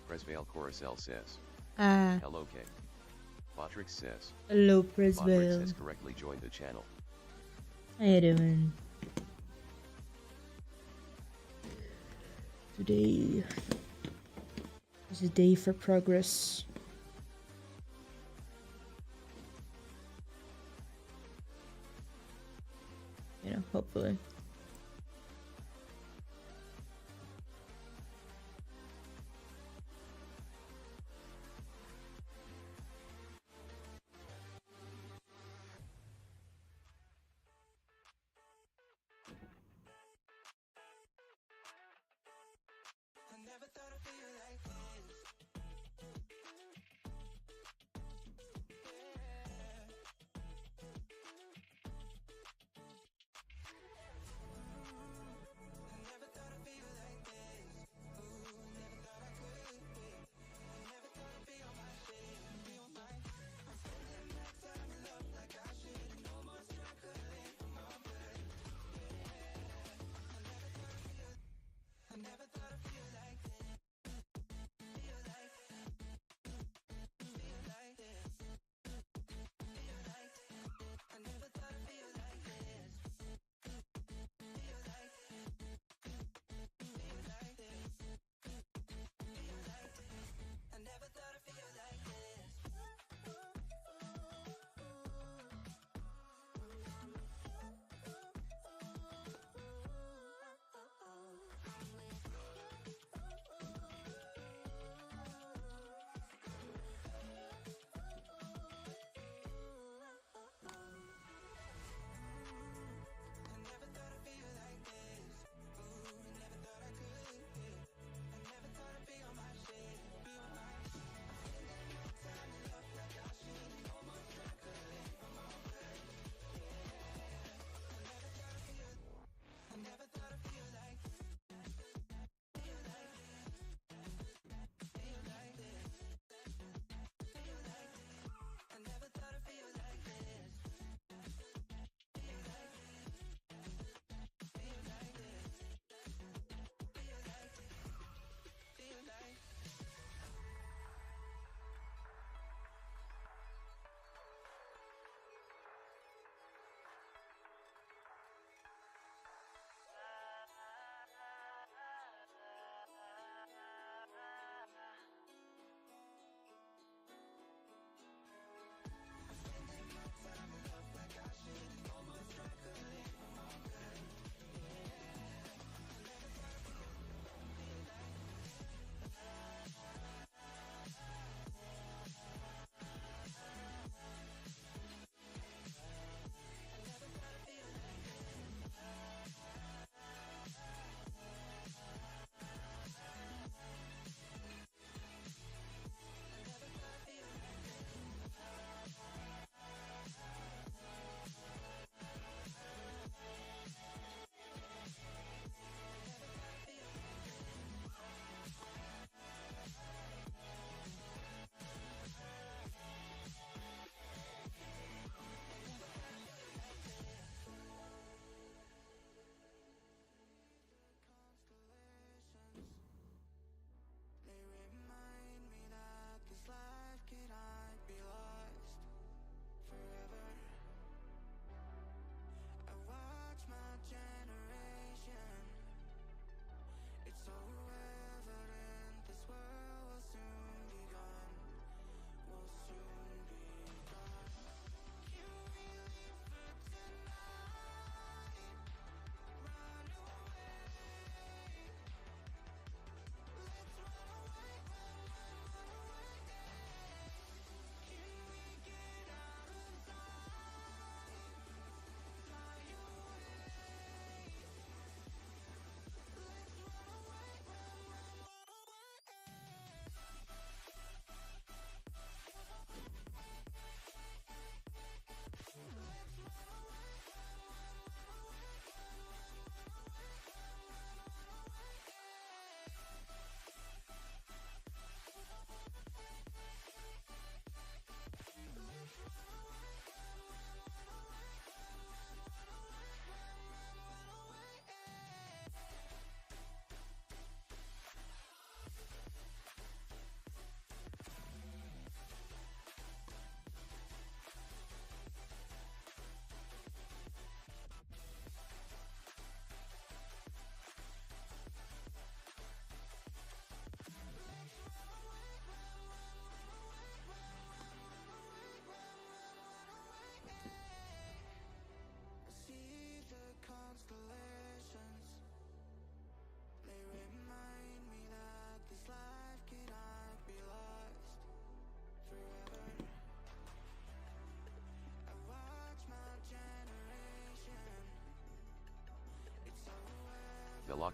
Presvale Coruscant says. Ah, Hello K. Botrix says. hello Botrix Presvale. has correctly joined the channel. How you doing? Today is a day for progress. You know, hopefully.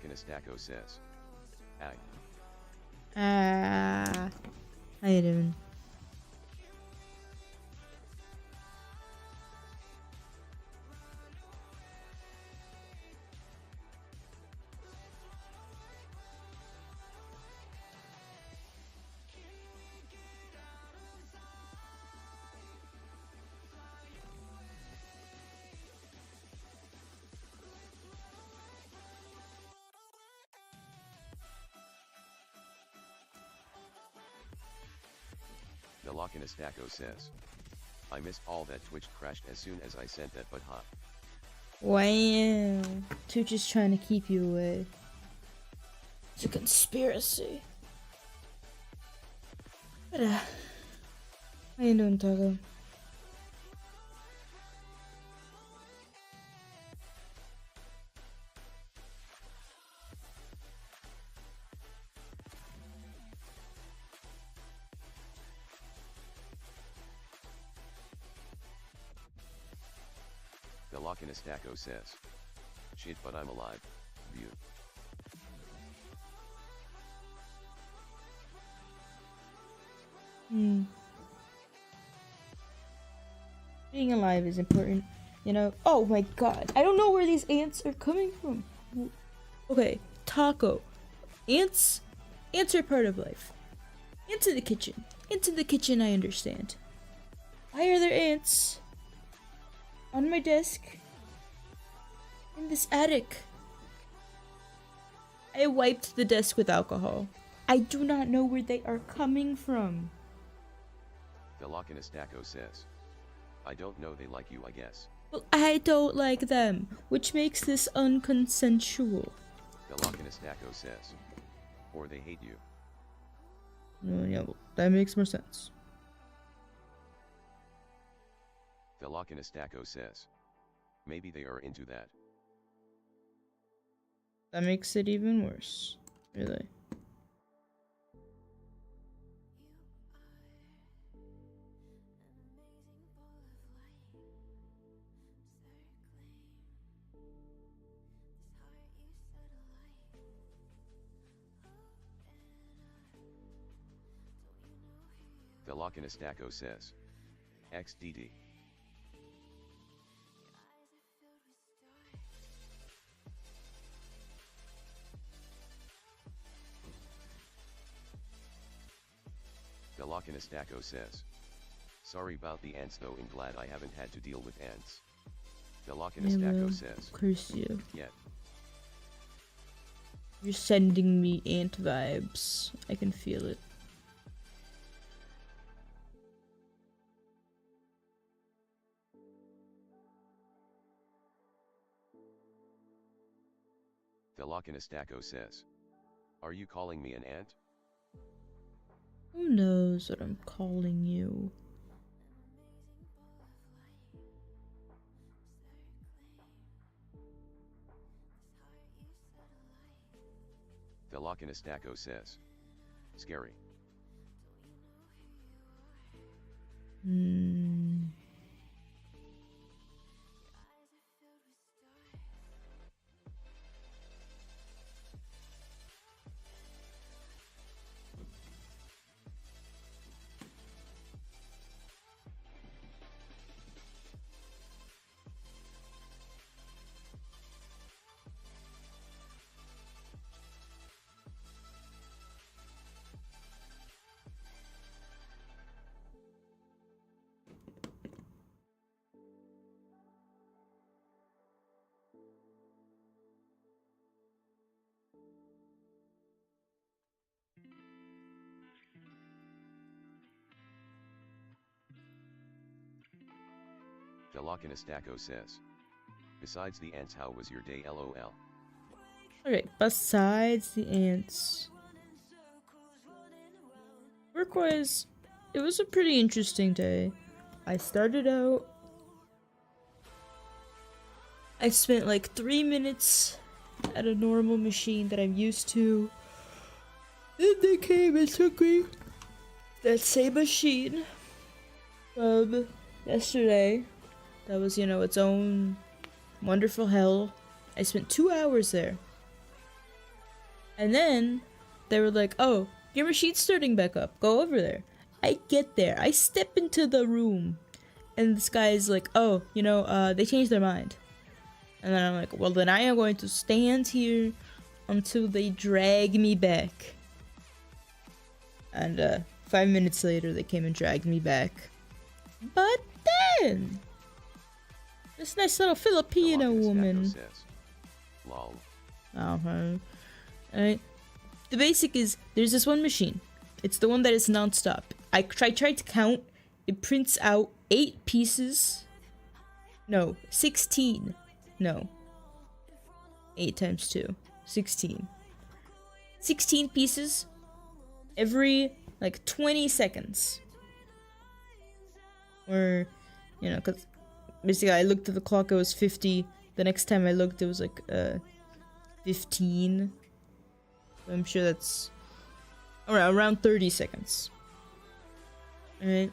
Velocinastaco says. Ag. Ah, how you doing? Velocinastaco says. I missed all that. Twitch crashed as soon as I sent that, but ha. Wow. Twitch is trying to keep you away. It's a conspiracy. But, how you doing, Taco? Velocinastaco says. Shit, but I'm alive. View. Being alive is important, you know? Oh my god, I don't know where these ants are coming from. Okay, Taco. Ants are part of life. Ants in the kitchen. Ants in the kitchen, I understand. Why are there ants on my desk in this attic? I wiped the desk with alcohol. I do not know where they are coming from. Velocinastaco says. I don't know, they like you, I guess. Well, I don't like them, which makes this unconsensual. Velocinastaco says. Or they hate you. Yeah, well, that makes more sense. Velocinastaco says. Maybe they are into that. That makes it even worse. Really. Velocinastaco says. XDD. Velocinastaco says. Sorry about the ants though, and glad I haven't had to deal with ants. Velocinastaco says. Curse you. Yet. You're sending me ant vibes. I can feel it. Velocinastaco says. Are you calling me an ant? Who knows what I'm calling you? Velocinastaco says. Scary. Velocinastaco says. Besides the ants, how was your day, lol? Okay, besides the ants. Work-wise, it was a pretty interesting day. I started out. I spent like 3 minutes at a normal machine that I'm used to. Then they came and took me that same machine from yesterday. That was, you know, its own wonderful hell. I spent 2 hours there. And then they were like, oh, your machine's starting back up. Go over there. I get there. I step into the room. And this guy is like, oh, they changed their mind. And then I'm like, well, then I am going to stand here until they drag me back. And 5 minutes later, they came and dragged me back. But then, this nice little Filipino woman. Lol. Alright. The basic is, there's this one machine. It's the one that is non-stop. I tried to count. It prints out 8 pieces. No, 16. No. 8 times 2. 16. 16 pieces every, 20 seconds. Or, because basically I looked at the clock, it was 50. The next time I looked, it was 15. So I'm sure that's around 30 seconds. Alright.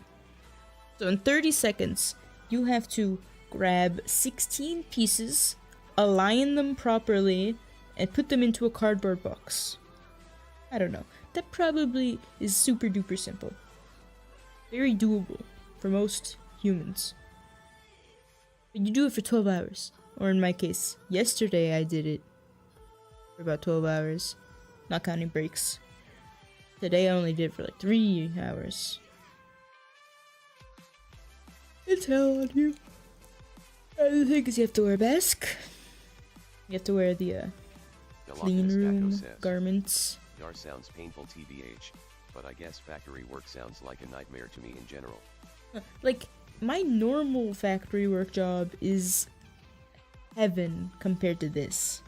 So in 30 seconds, you have to grab 16 pieces, align them properly, and put them into a cardboard box. I don't know. That probably is super duper simple. Very doable for most humans. But you do it for 12 hours. Or in my case, yesterday I did it for about 12 hours. Not counting breaks. Today I only did it for 3 hours. It's hell on you. The thing is, you have to wear a mask. You have to wear the clean room garments. Yar sounds painful tbh, but I guess factory work sounds like a nightmare to me in general. My normal factory work job is heaven compared to this.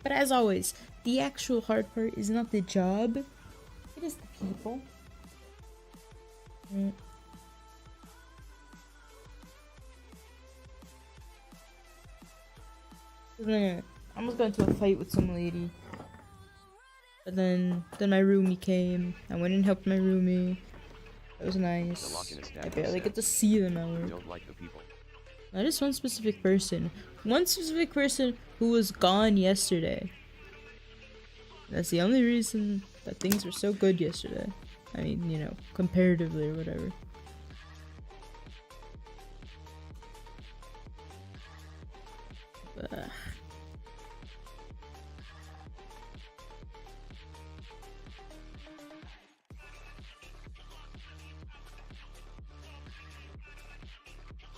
But as always, the actual hard part is not the job, it is the people. I almost got into a fight with some lady. But then my roomie came. I went and helped my roomie. That was nice. I barely get to see them at work. Don't like the people. Not just one specific person. One specific person who was gone yesterday. That's the only reason that things were so good yesterday. I mean, comparatively or whatever.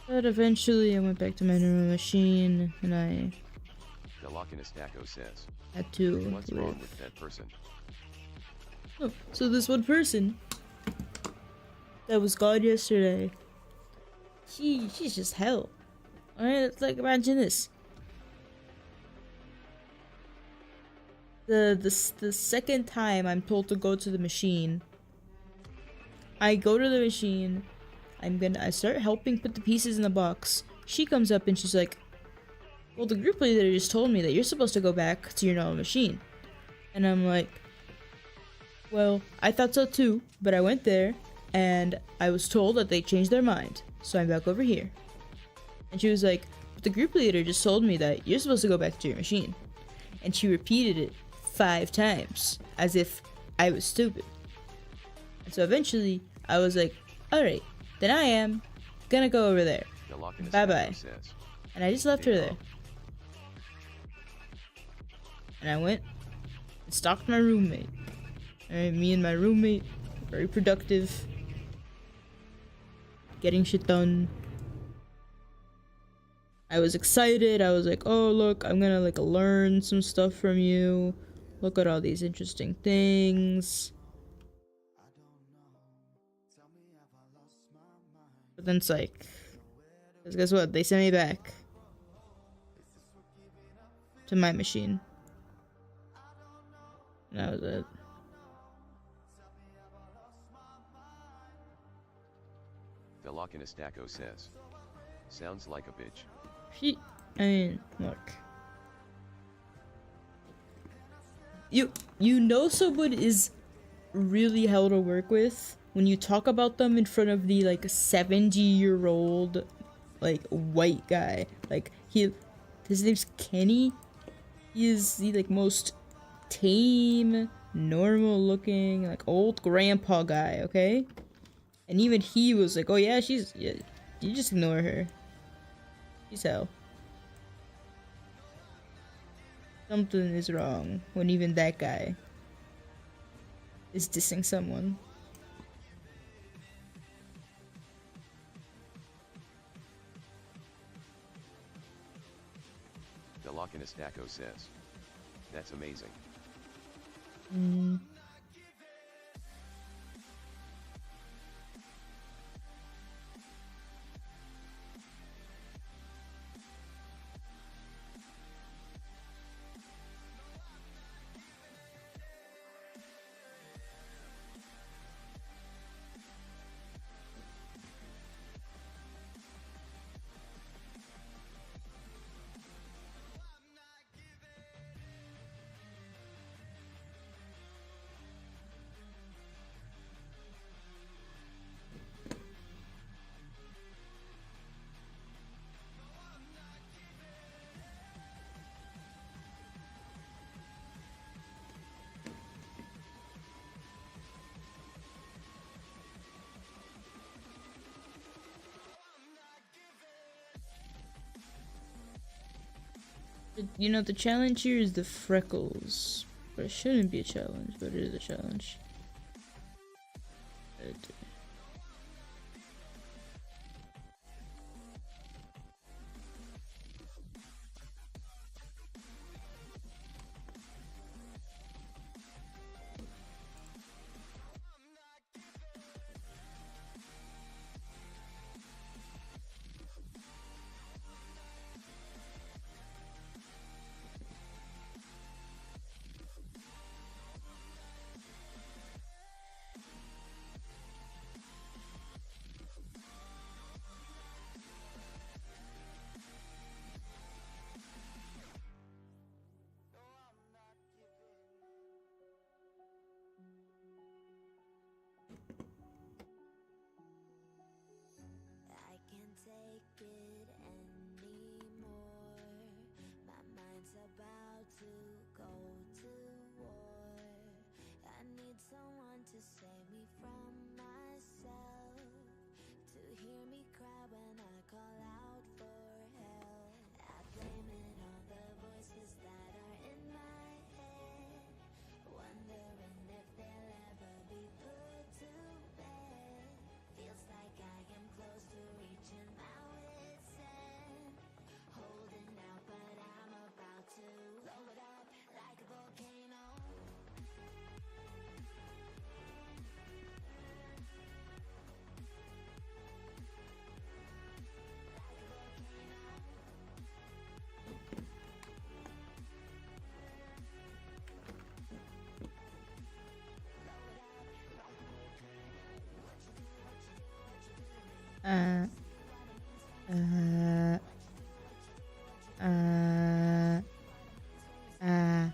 But eventually I went back to my normal machine and I says, had to what's wrong with that person? Oh, so this one person that was gone yesterday, she's just hell. Alright, imagine this. The second time I'm told to go to the machine, I go to the machine, I start helping put the pieces in the box. She comes up and she's like, well, the group leader just told me that you're supposed to go back to your normal machine. And I'm like, well, I thought so too, but I went there and I was told that they changed their mind, so I'm back over here. And she was like, but the group leader just told me that you're supposed to go back to your machine. And she repeated it 5 times, as if I was stupid. And so eventually, I was like, alright, then I am gonna go over there. Bye bye. And I just left her there. And I went and stalked my roommate. Alright, me and my roommate, very productive. Getting shit done. I was excited. I was like, oh look, I'm gonna learn some stuff from you. Look at all these interesting things. But then it's like, because guess what? They sent me back to my machine. And that was it. Velocinistaco says, sounds like a bitch. Look. You know someone is really hell to work with when you talk about them in front of the 70-year-old white guy. His name's Kenny. He is the like most tame, normal looking, like old grandpa guy, okay? And even he was like, oh yeah, yeah, you just ignore her. She's hell. Something is wrong when even that guy is dissing someone. The Lochinus Daco says. That's amazing. You know, the challenge here is the freckles. But it shouldn't be a challenge, but it is a challenge. Uh, uh, uh, uh.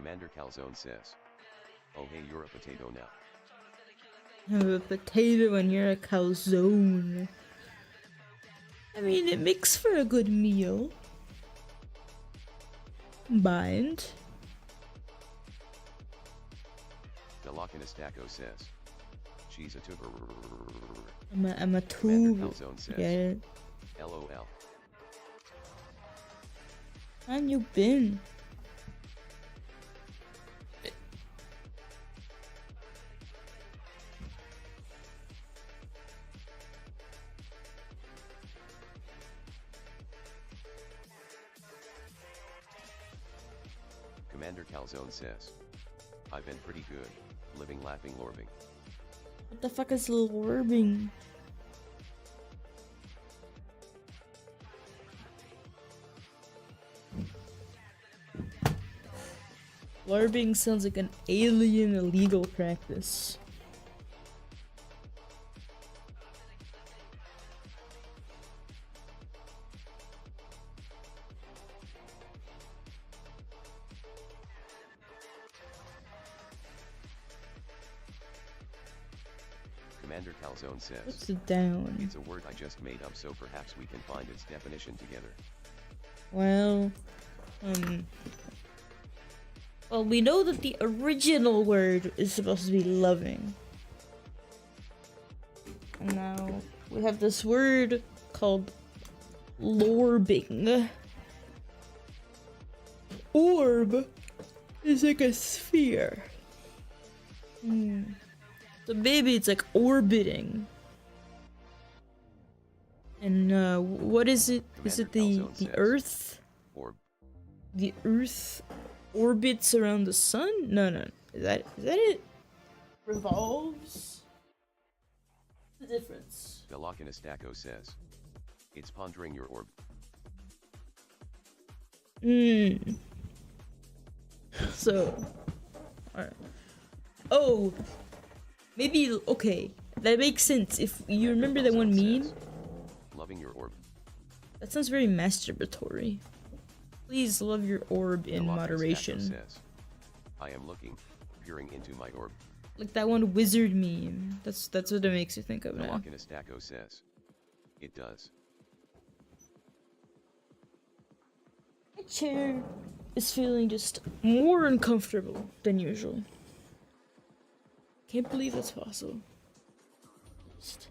Commander Calzone says. Oh hey, you're a potato now. I'm a potato and you're a calzone. I mean, it makes for a good meal. Combined. Delocanastaco says. She's a tuber. I'm a Commander tuber. Calzone says. Yeah. LOL. How have you been? Commander Calzone says. I've been pretty good, living laughing lorbing. What the fuck is lorbing? Lorbing sounds like an alien illegal practice. Commander Calzone says. What's the down? It's a word I just made up, so perhaps we can find its definition together. Well, well, we know that the original word is supposed to be loving. And now we have this word called lorbing. Orb is like a sphere. So maybe it's like orbiting. And what is it? Is it the Earth? Orb. The Earth orbits around the sun? No. Is that it? Revolves? The difference. Delocanastaco says. It's pondering your orb. So, alright. Oh, maybe, okay. That makes sense. If you remember that one meme? Loving your orb. That sounds very masturbatory. Please love your orb in moderation. Says, I am looking, peering into my orb. Like that one wizard meme. That's what it makes you think of now. Delocanastaco says. It does. My chair is feeling just more uncomfortable than usual. Can't believe that's possible. Just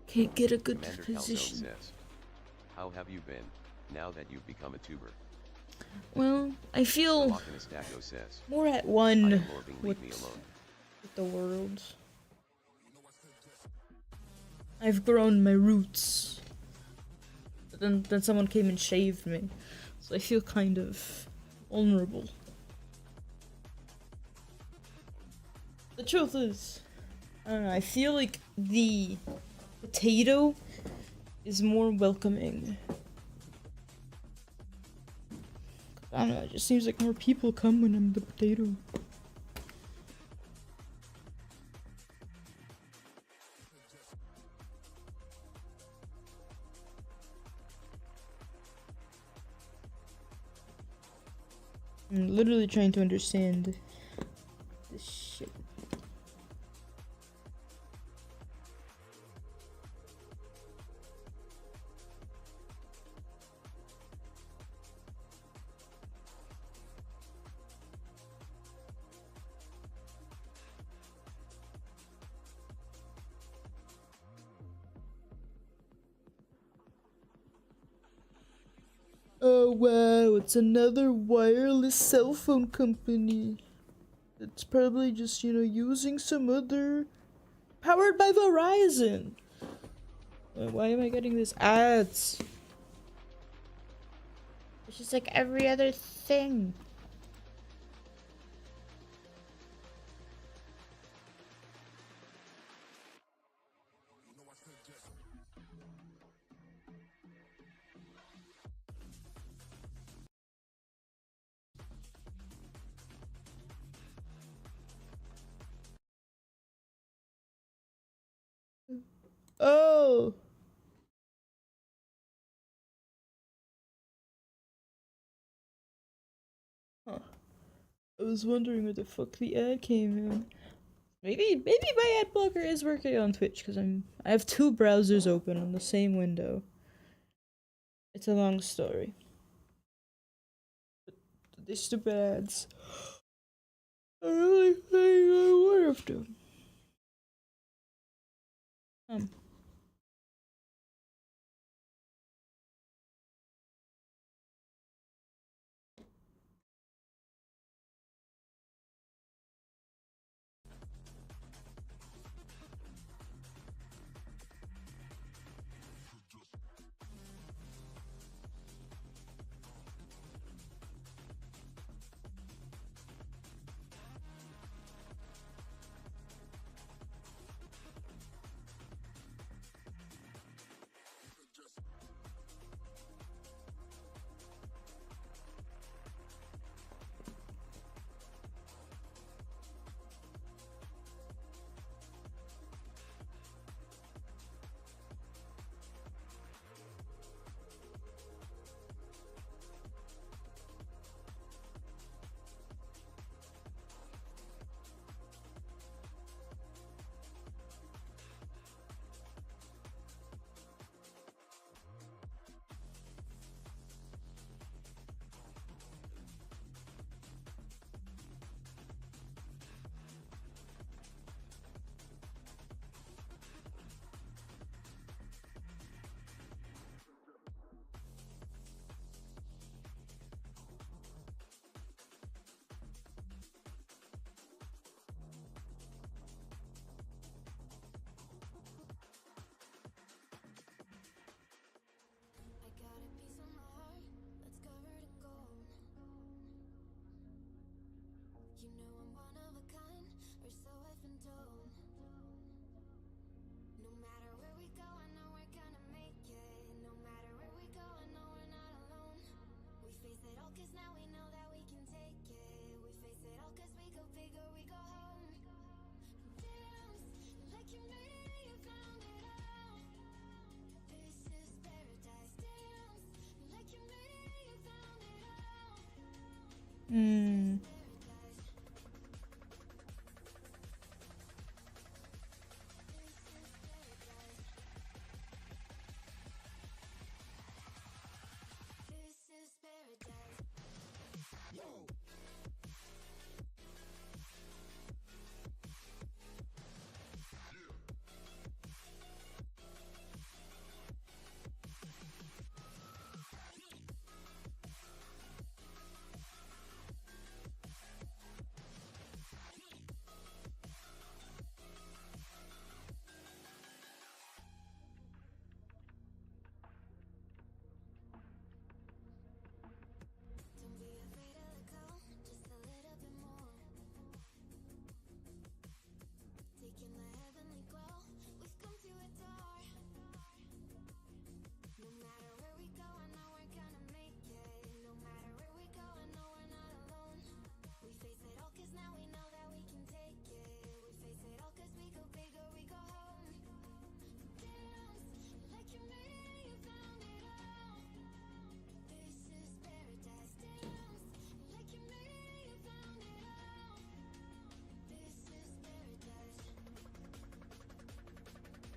can't get a good Commander position. Says, how have you been, now that you've become a tuber? Well, I feel Says, more at one with the world. I've grown my roots. But then someone came and shaved me. So I feel kind of vulnerable. The truth is, I don't know, I feel like the potato is more welcoming. I don't know, it just seems like more people come when I'm the potato. I'm literally trying to understand this shit. Oh wow, it's another wireless cell phone company. It's probably just, you know, using some other... Powered by Verizon! Why am I getting these ads? It's just like every other thing. Oh! Huh. I was wondering where the fuck the ad came in. Maybe my ad blocker is working on Twitch because I have two browsers open on the same window. It's a long story. But these stupid ads are really playing on one of them.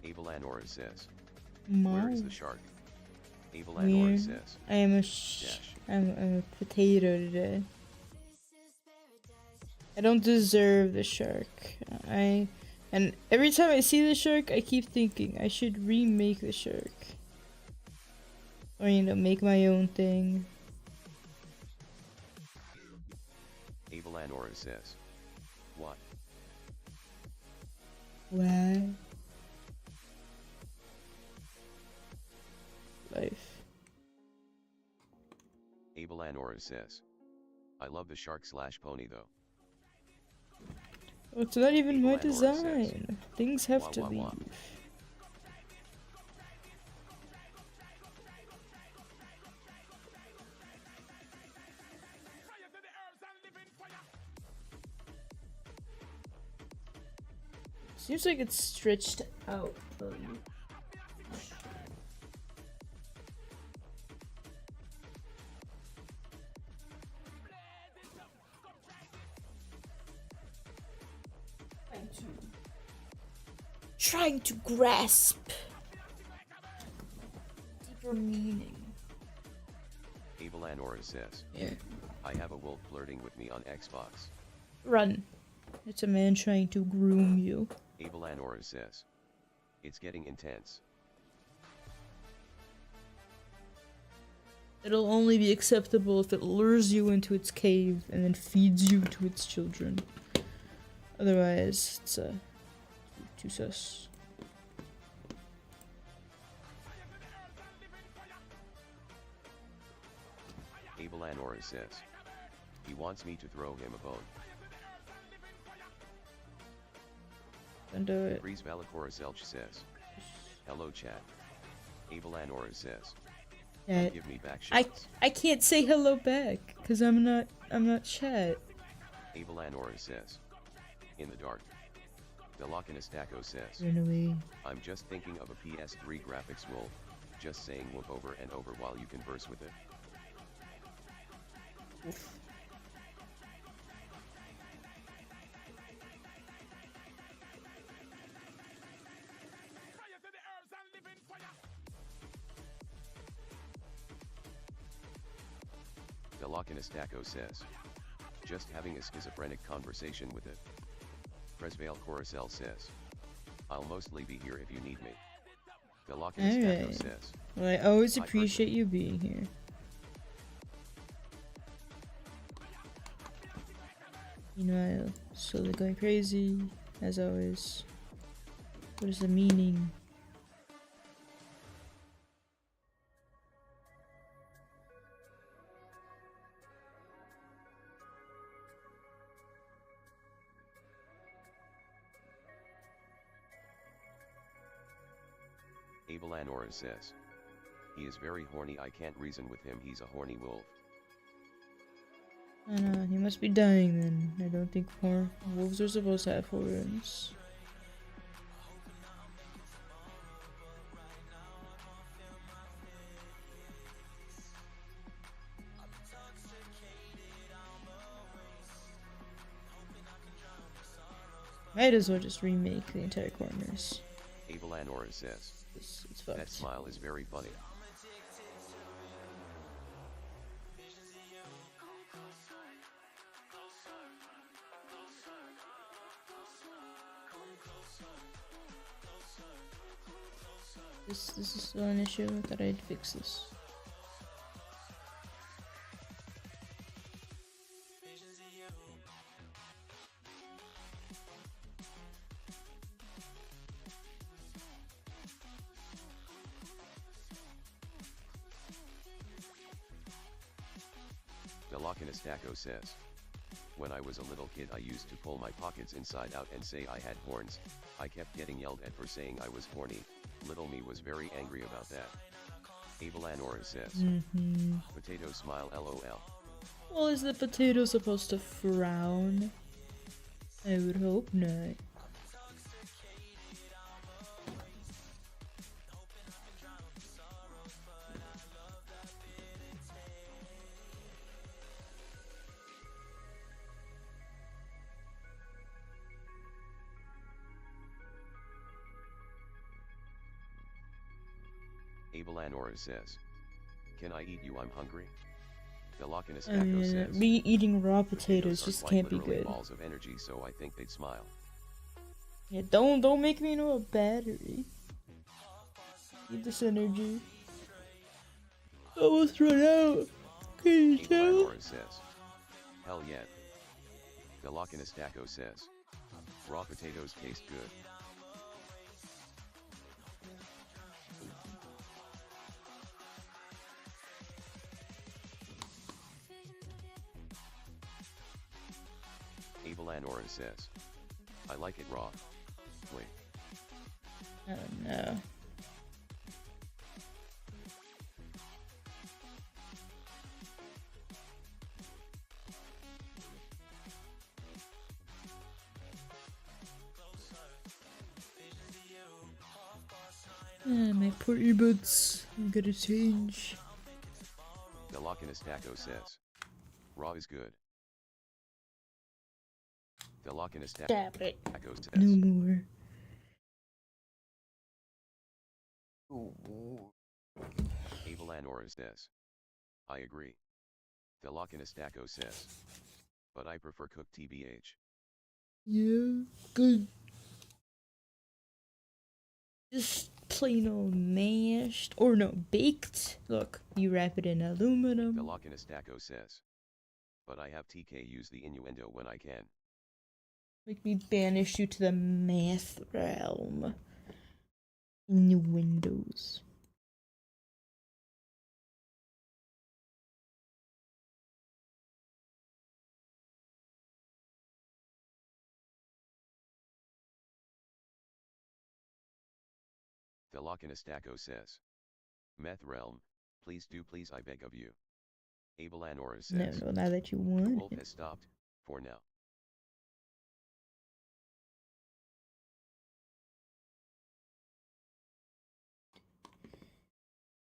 Avalanora says. My. Where is the shark? Avalanora says. I am a Dash. I'm a potato today. I don't deserve the shark. And every time I see the shark, I keep thinking I should remake the shark. Or, you know, make my own thing. Avalanora says. What? What? Life. Avalanora says. I love the shark/pony though. Oh, it's not even my Avalanora design. says. Things have Wah, to wah, leave. wah. Seems like it's stretched out. trying to grasp deeper meaning. Avalanora says, Yeah. I have a wolf flirting with me on Xbox. Run. It's a man trying to groom you. Avalanora says, it's getting intense. It'll only be acceptable if it lures you into its cave and then feeds you to its children. Otherwise, it's too sus. Avalanora says, he wants me to throw him a bone. Don't do it. Breeze Valakora Selch says, hello chat. Avalanora says, Yeah, give me back shots. I can't say hello back because I'm not chat. Avalanora says, in the dark. Velocinastaco says, Run away. I'm just thinking of a PS3 graphics wolf, just saying whoop over and over while you converse with it. Oof. Velocinastaco says, just having a schizophrenic conversation with it. Presvale Coruscant says, I'll mostly be here if you need me. Velocinastaco Alright. says, Well, I always I appreciate you being here. Meanwhile, slowly going crazy, as always. What is the meaning? Avalanora says, he is very horny, I can't reason with him, he's a horny wolf. I know, he must be dying then. I don't think wolves are supposed to have horns. Might as well just remake the entire corners. Avalanora says, It's that fucked. smile is very funny. This is still an issue. I thought I'd fix this. Velocinastaco says, when I was a little kid I used to pull my pockets inside out and say I had horns. I kept getting yelled at for saying I was horny. Little me was very angry about that. Avalanora says, potato smile lol. Well, is the potato supposed to frown? I would hope not. Avalanora says, can I eat you, I'm hungry? Velocinastaco I mean, says, me eating raw potatoes potatoes are just quite can't be literally good. balls of energy, so I think they'd smile. Yeah, don't make me into a battery. Need this energy. Almost run out. Can you tell? Avalanora says, hell yeah. Velocinastaco says, raw potatoes taste good. Avalanora says, I like it raw. Wait. Oh no. My poor earbuds. I'm gonna change. Velocinastaco says, raw is good. Velocinastaco Stop it. says, No more. Avalanora says. I agree. Thelakinostako says. But I prefer cooked tbh. Yeah, good. Just plain old mashed. Or no, baked. Look, you wrap it in aluminum. Thelakinostako says. But I have TK use the innuendo when I can. Make me banish you to the math realm. Innuendos. Thelakinostako says. Meth realm, please I beg of you. Avalanora says. No, now that you The want wolf it. has stopped, for now.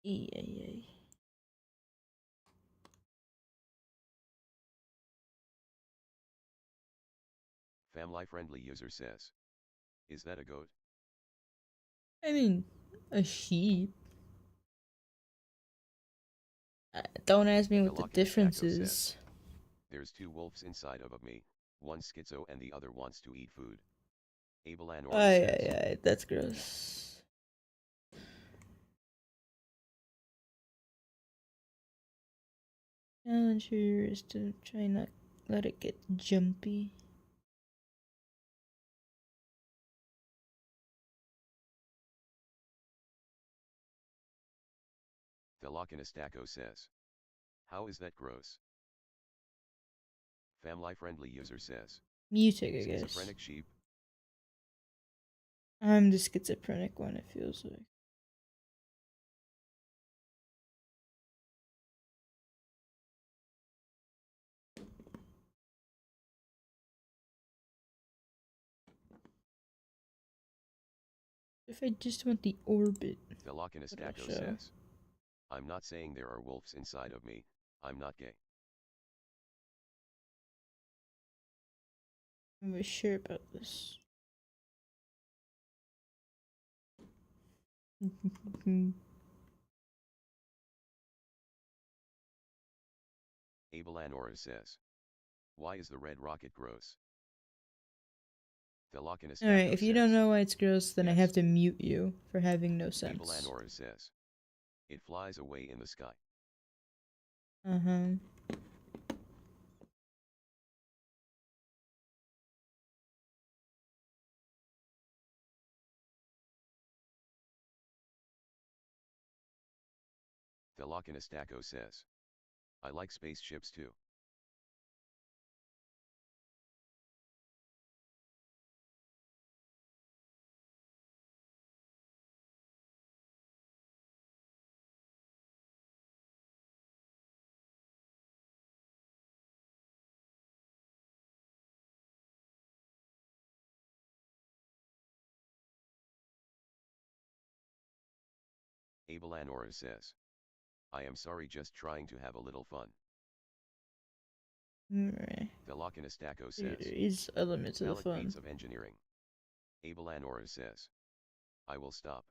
Yeah. Family friendly user says. Is that a goat? I mean, a sheep. Don't ask me what the difference is. Says, there's two wolves inside of me, one schizo and the other wants to eat food. Avalanora says. Yeah, that's gross. Challenge here is to try not let it get jumpy. Thelakinostako says. How is that gross? Family friendly user says. Mutic, I guess. Schizophrenic sheep. I'm the schizophrenic one, it feels like. If I just want the orbit. Thelakinostako says. I'm not saying there are wolves inside of me, I'm not gay. I'm sure about this. Avalanora says. Why is the red rocket gross? Thelakinostako says. Alright, if you don't know why it's gross, then yes. I have to mute you for having no sense. Avalanora says. It flies away in the sky. Thelakinostako says. I like spaceships too. Avalanora says. I am sorry, just trying to have a little fun. Thelakinostako says. There is a limit to the fun. Of engineering. Avalanora says. I will stop.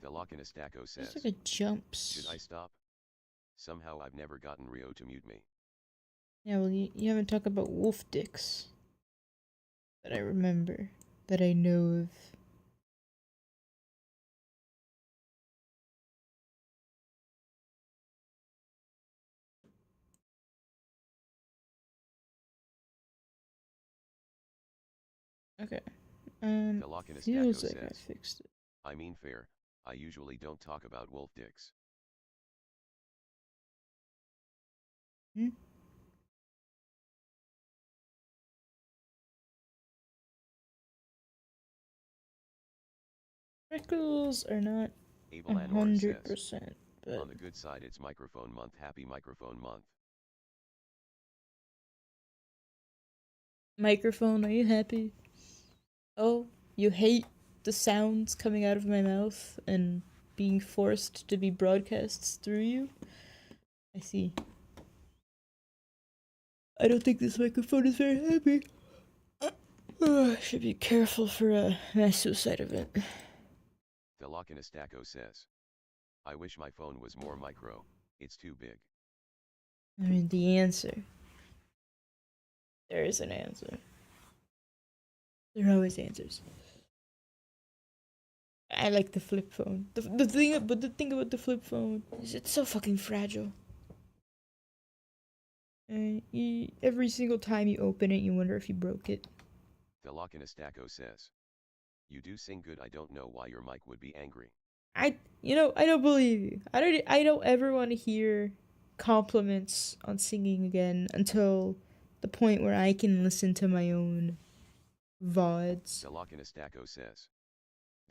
Thelakinostako says. It's like a jumps. Should I stop? Somehow I've never gotten Rio to mute me. Yeah, well, you haven't talked about wolf dicks. That I remember. That I know of. Okay. Feels like I fixed it. I mean fair, I usually don't talk about wolf dicks. Freckles are not 100% But On the good side, it's microphone month. Happy microphone month. microphone, are you happy? Oh, you hate the sounds coming out of my mouth and being forced to be broadcast through you? I see. I don't think this microphone is very happy. I should be careful for a mass suicide event. Velocinastaco says, I wish my phone was more micro. It's too big. I mean, the answer. There is an answer. There are always answers. I like the flip phone. The thing about the flip phone is it's so fucking fragile. And every single time you open it, you wonder if you broke it. Velocinastaco says, you do sing good. I don't know why your mic would be angry. I don't believe you. I don't ever want to hear compliments on singing again until the point where I can listen to my own VODs. Velocinastaco says,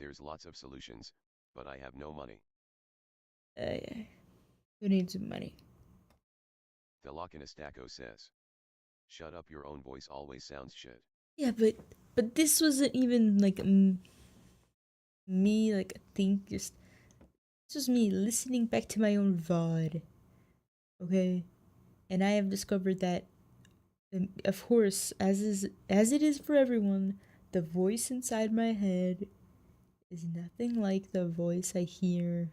there's lots of solutions, but I have no money. Yeah. Who needs money? Velocinastaco says, shut up, your own voice always sounds shit. Yeah, but this wasn't even like me, like, this was me listening back to my own VOD. Okay? And I have discovered that, of course, as it is for everyone, the voice inside my head is nothing like the voice I hear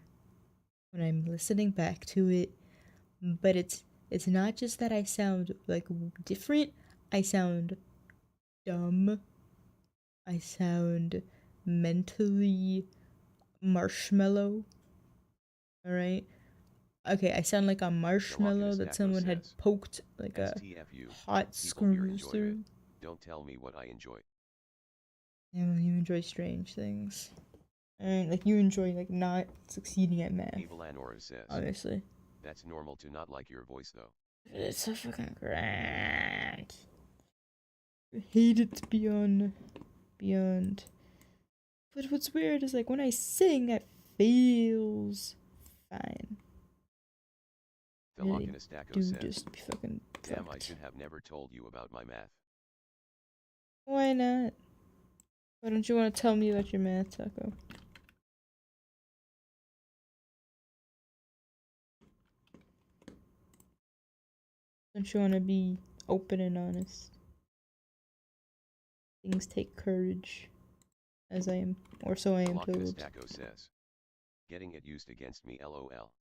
when I'm listening back to it. But it's not just that I sound like different, I sound dumb. I sound mentally marshmallow. Alright? Okay, I sound like a marshmallow that someone had poked like a hot screws through. Don't tell me what I enjoy. Yeah, well, you enjoy strange things. And like you enjoy like not succeeding at math. Evilanora says, obviously. That's normal to not like your voice though. It's so fucking great. I hate it beyond. But what's weird is like when I sing, it feels fine. Velocinastaco says, just be fucking damn, fucked. I should have never told you about my math. Why not? Why don't you want to tell me about your math, Taco? Don't you want to be open and honest? Things take courage, as I am, or so I am told. Velocinastaco says, getting it used against me, lol.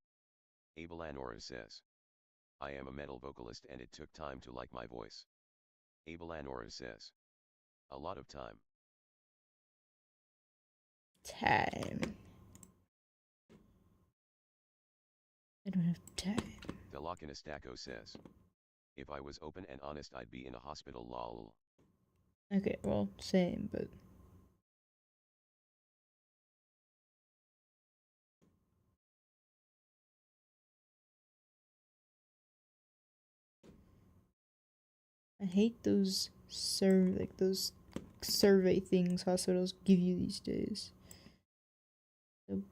Abelanora says, I am a metal vocalist and it took time to like my voice. Abelanora says, a lot of time. Time. I don't have time. Velocinastaco says, if I was open and honest, I'd be in a hospital, lol. Okay, well, same, but... I hate those survey things hospitals give you these days. So boring.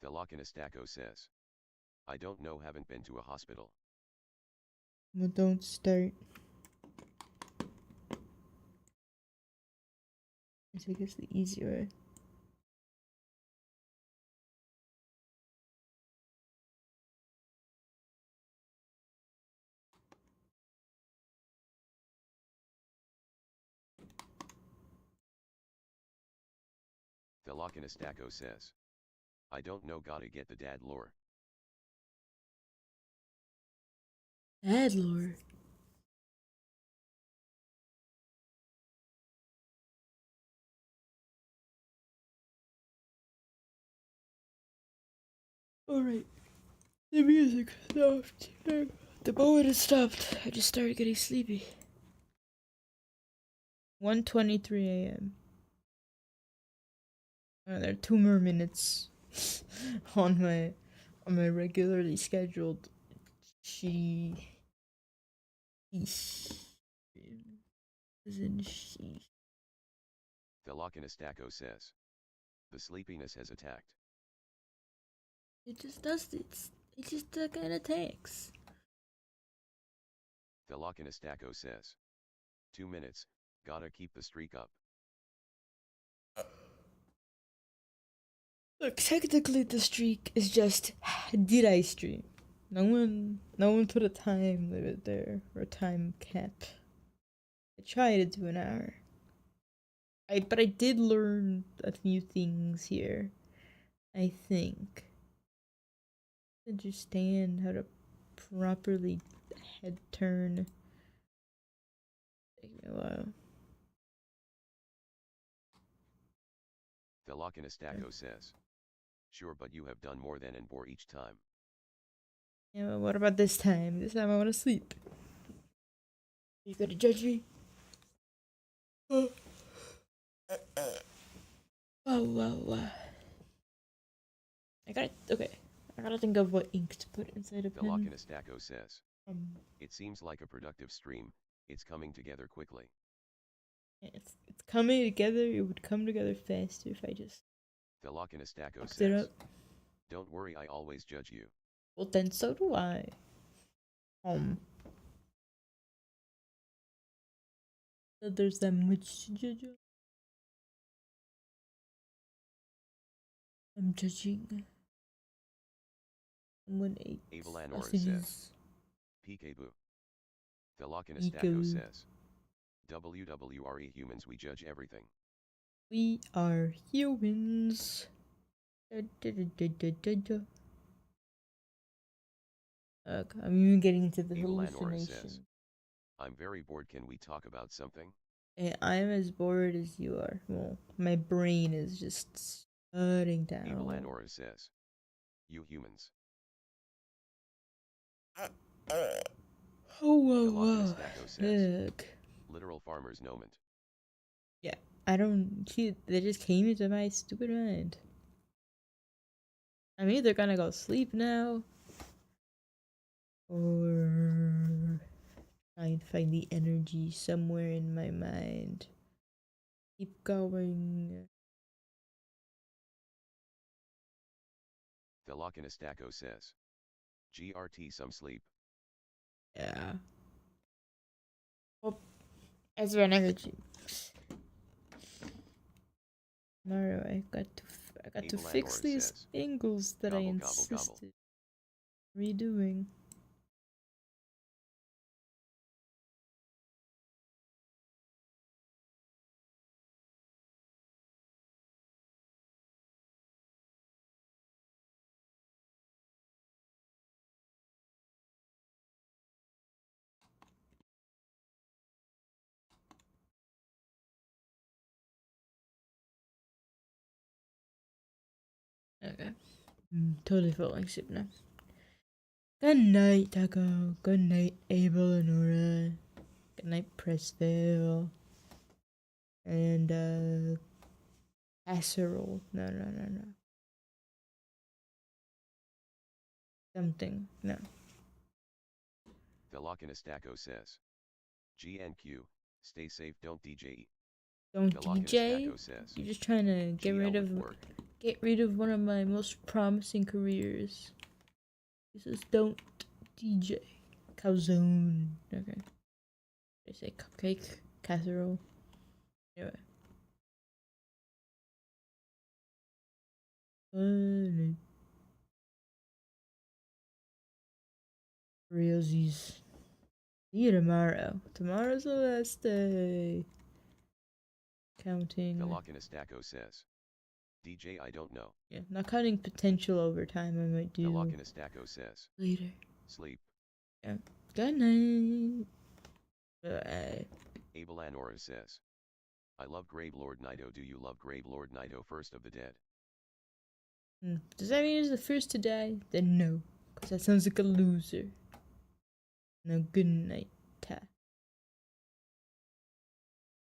Velocinastaco says, I don't know, haven't been to a hospital. Well, don't start. I think it's the easy way. Velocinastaco says, I don't know, gotta get the dad lore. Dad lore. Alright. The music stopped. The moment it stopped, I just started getting sleepy. 1:23 a.m. There are 2 more minutes on my regularly scheduled she. Velocinastaco says. The sleepiness has attacked. It just does it. It just kind of attacks. Velocinastaco says. 2 minutes, gotta keep the streak up. Look, technically the streak is just, did I stream? No one put a time limit there, or a time cap. I tried to do an hour. But I did learn a few things here, I think. Understand how to properly head turn. Take me a while. Velocinastaco says. Sure, but you have done more than an bore each time. Yeah, well, what about this time? This time I want to sleep. You gonna judge me? Oh, wow. I gotta think of what ink to put inside a pen. Velocinastaco says. It seems like a productive stream. It's coming together quickly. It's coming together. It would come together faster if I just. Velocinastaco says. Don't worry, I always judge you. Well, then so do I. There's that much to judge. I'm judging. 1-8. Avalanora says. Peekaboo. Velocinastaco says. WWRE humans, we judge everything. We are humans. I'm even getting into the hallucination. Says, I'm very bored. Can we talk about something? I'm as bored as you are. Well, my brain is just shutting down. Avalanora says, you humans. Oh, look. Literal farmer's moment. Yeah, I don't see. They just came into my stupid mind. I'm either gonna go sleep now, or try and find the energy somewhere in my mind. Keep going. Velocinastaco says. GRT some sleep. Yeah. Well, as for energy. No, I got to fix these angles that I insisted redoing. Okay. Totally falling asleep now. Good night, Taco. Good night, Abel and Nora. Good night, Pressville. And, casserole. No. Something. No. Velocinastaco says. GNQ, stay safe, don't DJ. Don't DJ? You're just trying to get rid of one of my most promising careers. He says don't DJ. Calzone. Okay. I say cupcake, casserole. Anyway. Realsies. See you tomorrow. Tomorrow's the last day. Counting. Velocinastaco says. DJ, I don't know. Yeah, not counting potential overtime. I might do. Velocinastaco says. Later. Sleep. Yeah. Good night. Bye. Avalanora says. I love Grave Lord Nido. Do you love Grave Lord Nido, first of the dead? Does that mean he's the first to die? Then no. Because that sounds like a loser. Now good night, Ta.